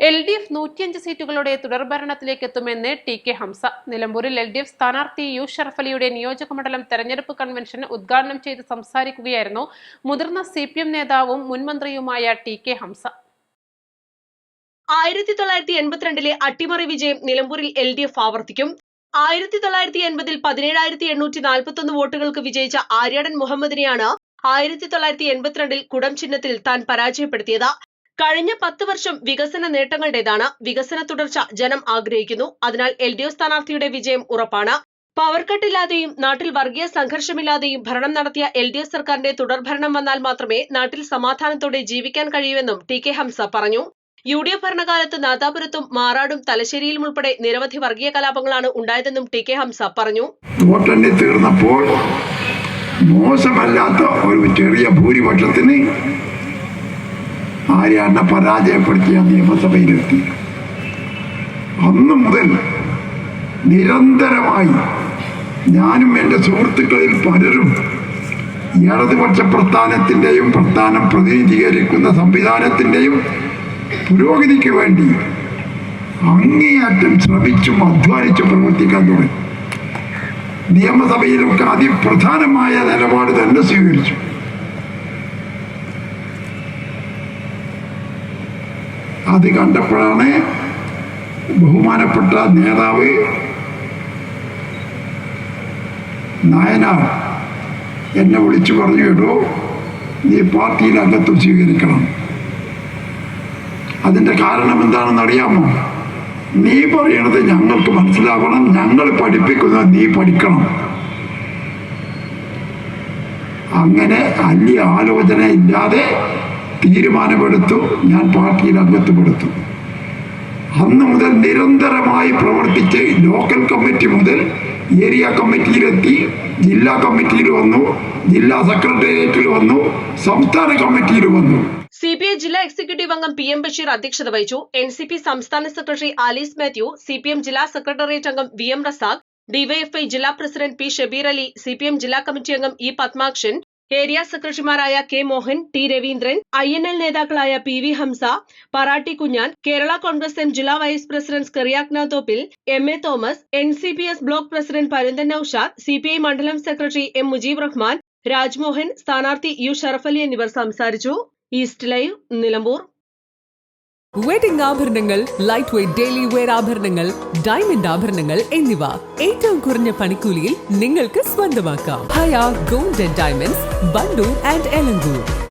LDF 105 സീറ്റുകളുടെ തുടർഭരണത്തിലേക്ക് എത്തുമെന്ന് TK. Hamza. നിലമ്പൂരിൽ LDF സ്ഥാനാർത്ഥി യു ഷറഫ് അലിയുടെ നിയോജകമണ്ഡലം തെരഞ്ഞെടുപ്പ് കൺവെൻഷൻ ഉദ്ഘാടനം ചെയ്ത് സംസാരിക്കുകയായിരുന്നു മുതിർന്ന CPM നേതാവും മുൻമന്ത്രിയുമായ ടി.കെ. ഹംസ. 1982 അട്ടിമറി വിജയം നിലമ്പൂരിൽ LDF ആവർത്തിക്കും. 1980 17,841 വോട്ടുകൾക്ക് വിജയിച്ച ആര്യാടൻ മുഹമ്മദിനെയാണ് 1982 കുടം ചിഹ്നത്തിൽ താൻ പരാജയപ്പെടുത്തിയത്. കഴിഞ്ഞ 10 വർഷം വികസന നേട്ടങ്ങളുടേതാണ്. വികസന തുടർച്ച ജനം ആഗ്രഹിക്കുന്നു. അതിനാൽ LDF സ്ഥാനാർത്ഥിയുടെ വിജയം ഉറപ്പാണ്. പവർ കട്ടില്ലാതെയും നാട്ടിൽ വർഗീയ സംഘർഷമില്ലാതെയും ഭരണം നടത്തിയ LDF സർക്കാരിന്റെ തുടർഭരണം വന്നാൽ മാത്രമേ നാട്ടിൽ സമാധാനത്തോടെ ജീവിക്കാൻ കഴിയൂവെന്നും ടി.കെ. ഹംസ പറഞ്ഞു. UDF ഭരണകാലത്ത് നാദാപുരത്തും മാറാടും തലശ്ശേരിയിലും ഉൾപ്പെടെ നിരവധി വർഗീയ കലാപങ്ങളാണ് ഉണ്ടായതെന്നും ടി.കെ. ഹംസ പറഞ്ഞു. വോട്ടെണ്ണി തീർന്നപ്പോൾ മോശമല്ലാത്ത ഒരു ചെറിയ ഭൂരിപക്ഷത്തിന് ആര്യാടനെ പരാജയപ്പെടുത്തിയ നിയമസഭയിലെത്തി. അന്നു മുതൽ നിരന്തരമായി ഞാനും എൻ്റെ സുഹൃത്തുക്കളിൽ പലരും ഇടതുപക്ഷ പ്രസ്ഥാനത്തിൻ്റെയും പ്രസ്ഥാനം പ്രതിനിധീകരിക്കുന്ന സംവിധാനത്തിൻ്റെയും പുരോഗതിക്ക് വേണ്ടി അങ്ങേയറ്റം ശ്രമിച്ചും അധ്വാനിച്ചും പ്രവർത്തിക്കാൻ തുടങ്ങി. നിയമസഭയിലൊക്കെ അതിപ്രധാനമായ നിലപാട് തന്നെ സ്വീകരിച്ചു. അത് കണ്ടപ്പോഴാണ് ബഹുമാനപ്പെട്ട നേതാവ് നായനാർ എന്നെ വിളിച്ചു പറഞ്ഞു, കേട്ടോ നീ പാർട്ടിയിൽ അംഗത്വം സ്വീകരിക്കണം. അതിൻ്റെ കാരണം എന്താണെന്ന് അറിയാമോ? നീ പറയണത് ഞങ്ങൾക്ക് മനസ്സിലാവണം, ഞങ്ങൾ പഠിപ്പിക്കുന്നത് നീ പഠിക്കണം. അങ്ങനെ വലിയ ആലോചന ഇല്ലാതെ തീരുമാനമെടുത്തു. ഞാൻ പാർട്ടിയിൽ അംഗത്വപ്പെടുത്തു. അന്ന് മുതൽ നിരന്തരമായി പ്രവർത്തിച്ച് ലോക്കൽ കമ്മിറ്റി മുതൽ ഏരിയ കമ്മിറ്റിയിലെത്തി, ജില്ലാ കമ്മിറ്റിയിൽ വന്നു, ജില്ലാ സെക്രട്ടേറിയറ്റിൽ വന്നു, സംസ്ഥാന കമ്മിറ്റിയിൽ വന്നു. CPI ജില്ലാ എക്സിക്യൂട്ടീവ് അംഗം PM ബഷീർ അധ്യക്ഷത വഹിച്ചു. NCP സംസ്ഥാന സെക്രട്ടറി ആലീസ് മാത്യു, CPM ജില്ലാ സെക്രട്ടേറിയറ്റ് അംഗം VM റസാഖ്, DYFI ജില്ലാ president P Shabeer Ali, CPM ജില്ലാ കമ്മിറ്റി അംഗം E പത്മാക്ഷൻ, ഏരിയ സെക്രട്ടറിമാരായ K Mohan, T Raveendran, INL നേതാക്കളായ PV ഹംസ, പറാട്ടി കുഞ്ഞാൻ, കേരള കോൺഗ്രസ് M ജില്ലാ വൈസ് പ്രസിഡന്റ് സ്കറിയാക്ന Thoppil, MA Thomas, NCPS block president Parunthan Naushad, CPI മണ്ഡലം സെക്രട്ടറി M മുജീബ് റഹ്മാൻ, രാജ്മോഹൻ, സ്ഥാനാർത്ഥി യു ഷറഫ് അലി എന്നിവർ സംസാരിച്ചു. East Live, Nilambur. വെഡിംഗ് ആഭരണങ്ങൾ, ലൈറ്റ് വെയ്റ്റ് ഡെയിലി വെയർ ആഭരണങ്ങൾ, ഡയമണ്ട് ആഭരണങ്ങൾ എന്നിവ ഏറ്റവും കുറഞ്ഞ പണിക്കൂലിയിൽ നിങ്ങൾക്ക് സ്വന്തമാക്കാം. Haya gold and diamonds, Bantoor and Elankur.